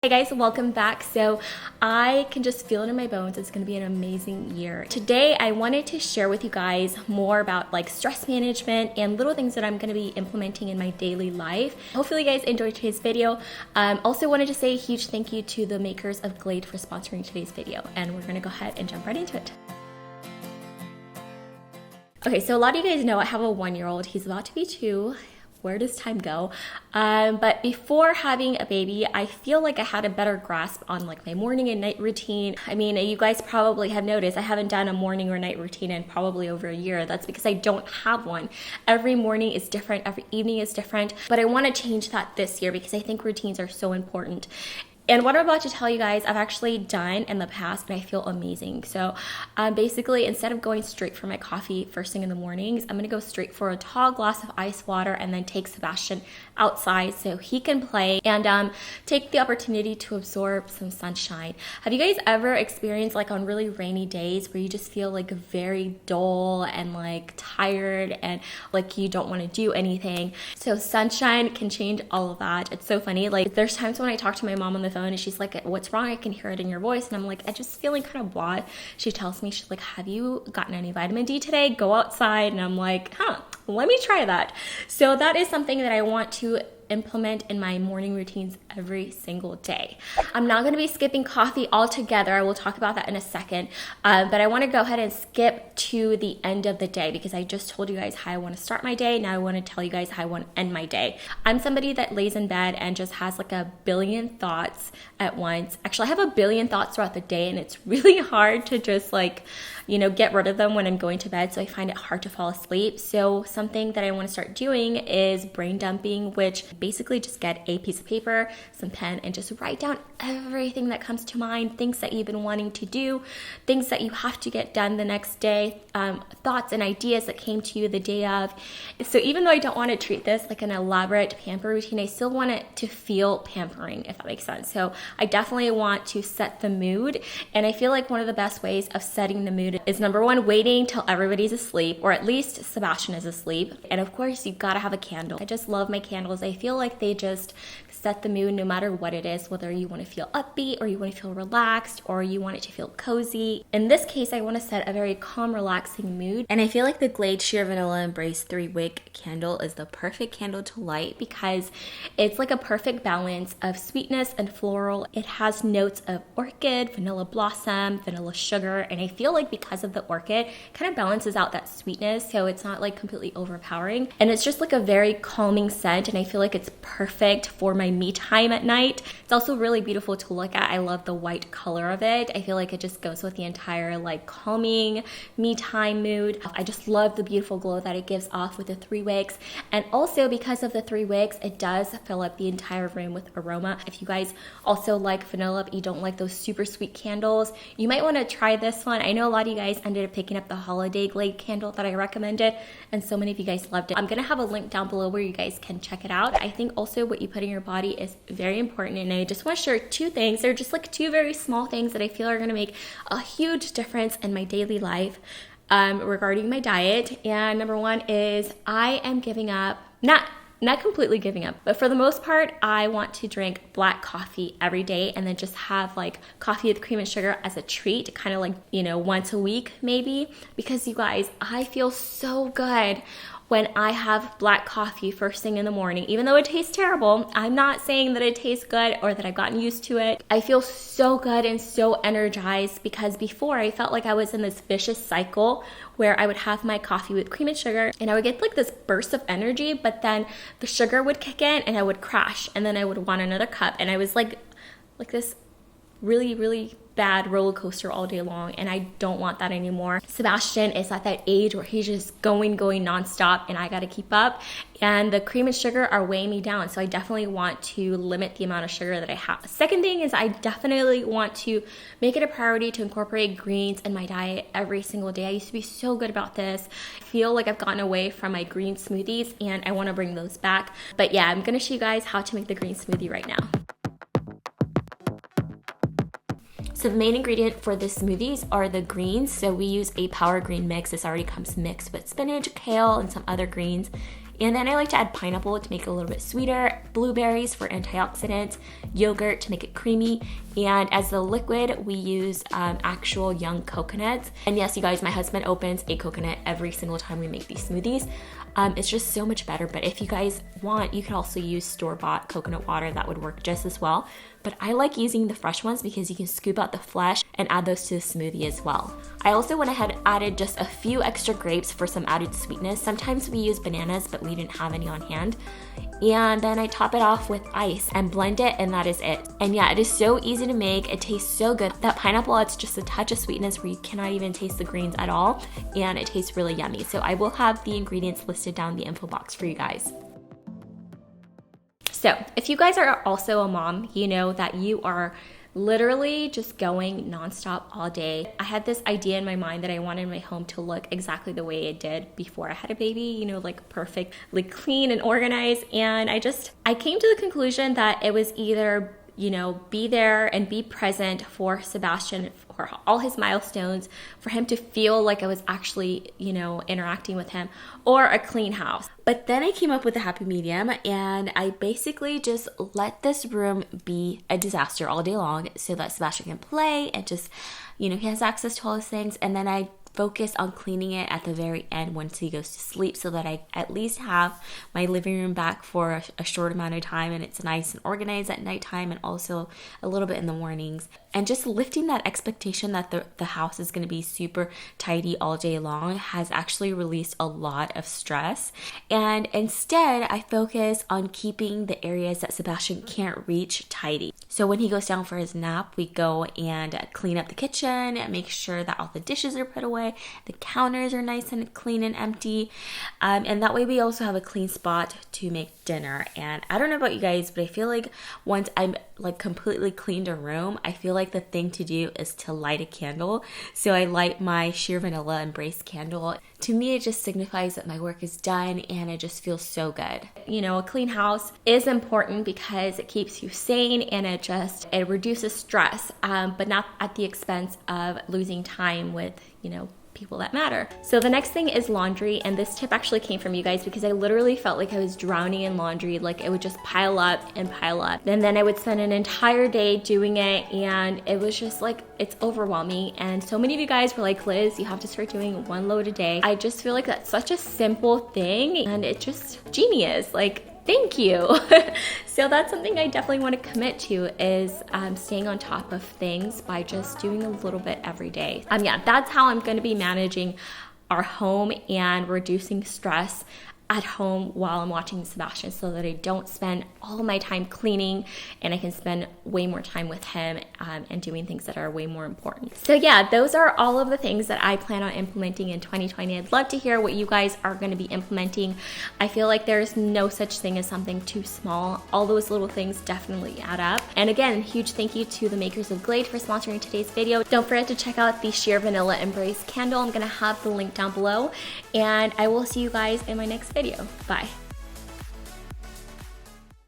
Hey guys, welcome back. So I can just feel it in my bones. It's going to be an amazing year. Today I wanted to share with you guys more about like stress management and little things that I'm going to be implementing in my daily life. Hopefully you guys enjoyed today's video. Also wanted to say a huge thank you to the makers of Glade for sponsoring today's video, and we're going to go ahead and jump right into it. Okay, so a lot of you guys know I have a 1-year-old. He's about to be 2. Where does time go? But before having a baby, I feel like I had a better grasp on like my morning and night routine. I mean, you guys probably have noticed I haven't done a morning or night routine in probably over a year. That's because I don't have one. Every morning is different, every evening is different, but I want to change that this year because I think routines are so important. And what I'm about to tell you guys, I've actually done in the past and I feel amazing. So basically, instead of going straight for my coffee first thing in the mornings, I'm gonna go straight for a tall glass of ice water and then take Sebastian outside so he can play and take the opportunity to absorb some sunshine. Have you guys ever experienced like on really rainy days where you just feel like very dull and like tired and like you don't want to do anything? So sunshine can change all of that. It's so funny. Like there's times when I talk to my mom on the phone and she's like, what's wrong? I can hear it in your voice. And I'm like, I'm just feeling kind of blah. She tells me, she's like, have you gotten any vitamin D today? Go outside. And I'm like, let me try that. So that is something that I want to implement in my morning routines every single day. I'm not going to be skipping coffee altogether. I will talk about that in a second. But I want to go ahead and skip to the end of the day because I just told you guys how I want to start my day. Now I want to tell you guys how I want to end my day. I'm somebody that lays in bed and just has like a billion thoughts at once. Actually, I have a billion thoughts throughout the day and it's really hard to just like, get rid of them when I'm going to bed. So I find it hard to fall asleep. So something that I want to start doing is brain dumping, which basically just get a piece of paper, some pen, and just write down everything that comes to mind, things that you've been wanting to do, things that you have to get done the next day, thoughts and ideas that came to you the day of. So even though I don't want to treat this like an elaborate pamper routine, I still want it to feel pampering, if that makes sense. So I definitely want to set the mood. And I feel like one of the best ways of setting the mood is number one, waiting till everybody's asleep, or at least Sebastian is asleep. And of course, you've got to have a candle. I just love my candles. I feel like they just set the mood no matter what it is, whether you want to feel upbeat or you want to feel relaxed or you want it to feel cozy. In this case, I want to set a very calm, relaxing mood. And I feel like the Glade Sheer Vanilla Embrace 3-wick candle is the perfect candle to light because it's like a perfect balance of sweetness and floral. It has notes of orchid, vanilla blossom, vanilla sugar, and I feel like because of the orchid, it kind of balances out that sweetness so it's not like completely overpowering. And it's just like a very calming scent and I feel like it's perfect for my me time at night. It's also really beautiful to look at. I love the white color of it. I feel like it just goes with the entire like calming me time mood. I just love the beautiful glow that it gives off with the 3 wicks. And also because of the 3 wicks, it does fill up the entire room with aroma. If you guys also like vanilla, but you don't like those super sweet candles, you might want to try this one. I know a lot of you guys ended up picking up the holiday Glade candle that I recommended, and so many of you guys loved it. I'm going to have a link down below where you guys can check it out. I think also what you put in your body is very important, and I just want to share 2 things. They're just like 2 very small things that I feel are going to make a huge difference in my daily life regarding my diet. And number 1 is I am giving up, not completely giving up, but for the most part, I want to drink black coffee every day and then just have like coffee with cream and sugar as a treat, kind of like, once a week maybe, because you guys, I feel so good when I have black coffee first thing in the morning. Even though it tastes terrible, I'm not saying that it tastes good or that I've gotten used to it. I feel so good and so energized because before I felt like I was in this vicious cycle where I would have my coffee with cream and sugar and I would get like this burst of energy, but then the sugar would kick in and I would crash and then I would want another cup. And I was like this really, really bad roller coaster all day long, and I don't want that anymore. Sebastian is at that age where he's just going nonstop and I got to keep up, and the cream and sugar are weighing me down, so I definitely want to limit the amount of sugar that I have. Second thing is I definitely want to make it a priority to incorporate greens in my diet every single day. I used to be so good about this. I feel like I've gotten away from my green smoothies and I want to bring those back. But yeah, I'm going to show you guys how to make the green smoothie right now. So the main ingredient for the smoothies are the greens. So we use a power green mix. This already comes mixed with spinach, kale, and some other greens. And then I like to add pineapple to make it a little bit sweeter, blueberries for antioxidants, yogurt to make it creamy, and as the liquid, we use actual young coconuts. And yes, you guys, my husband opens a coconut every single time we make these smoothies. It's just so much better, but if you guys want, you can also use store-bought coconut water. That would work just as well. But I like using the fresh ones because you can scoop out the flesh and add those to the smoothie as well. I also went ahead and added just a few extra grapes for some added sweetness. Sometimes we use bananas, but we didn't have any on hand. And then I top it off with ice and blend it, and that is it. And yeah, it is so easy to make. It tastes so good. That pineapple adds just a touch of sweetness where you cannot even taste the greens at all, and it tastes really yummy. So I will have the ingredients listed down in the info box for you guys. So if you guys are also a mom, you know that you are literally just going nonstop all day. I had this idea in my mind that I wanted my home to look exactly the way it did before I had a baby, you know, like perfectly clean and organized. And I came to the conclusion that it was either, you know, be there and be present for Sebastian for all his milestones, for him to feel like I was actually, you know, interacting with him, or a clean house. But then I came up with a happy medium, and I basically just let this room be a disaster all day long so that Sebastian can play and just, you know, he has access to all his things. And then I focus on cleaning it at the very end once he goes to sleep, so that I at least have my living room back for a short amount of time, and it's nice and organized at nighttime and also a little bit in the mornings. And just lifting that expectation that the house is going to be super tidy all day long has actually released a lot of stress. And instead, I focus on keeping the areas that Sebastian can't reach tidy. So when he goes down for his nap, we go and clean up the kitchen and make sure that all the dishes are put away, the counters are nice and clean and empty, and that way we also have a clean spot to make dinner. And I don't know about you guys, but I feel like once I'm like completely cleaned a room, I feel like the thing to do is to light a candle. So I light my sheer vanilla embrace candle. To me, it just signifies that my work is done, and it just feels so good. You know, a clean house is important because it keeps you sane, and it reduces stress, but not at the expense of losing time with, you know, people that matter. So the next thing is laundry, and this tip actually came from you guys because I literally felt like I was drowning in laundry. Like it would just pile up and pile up, and then I would spend an entire day doing it, and it was just like, it's overwhelming. And so many of you guys were like, Liz, you have to start doing one load a day. I just feel like that's such a simple thing, and it just genius. Like, thank you. So that's something I definitely want to commit to, is staying on top of things by just doing a little bit every day. Yeah, that's how I'm going to be managing our home and reducing stress at home while I'm watching Sebastian, so that I don't spend all of my time cleaning, and I can spend way more time with him and doing things that are way more important. So yeah, those are all of the things that I plan on implementing in 2020. I'd love to hear what you guys are going to be implementing. I feel like there's no such thing as something too small. All those little things definitely add up. And again, huge thank you to the makers of Glade for sponsoring today's video. Don't forget to check out the Sheer Vanilla Embrace candle. I'm going to have the link down below, and I will see you guys in my next video. Bye.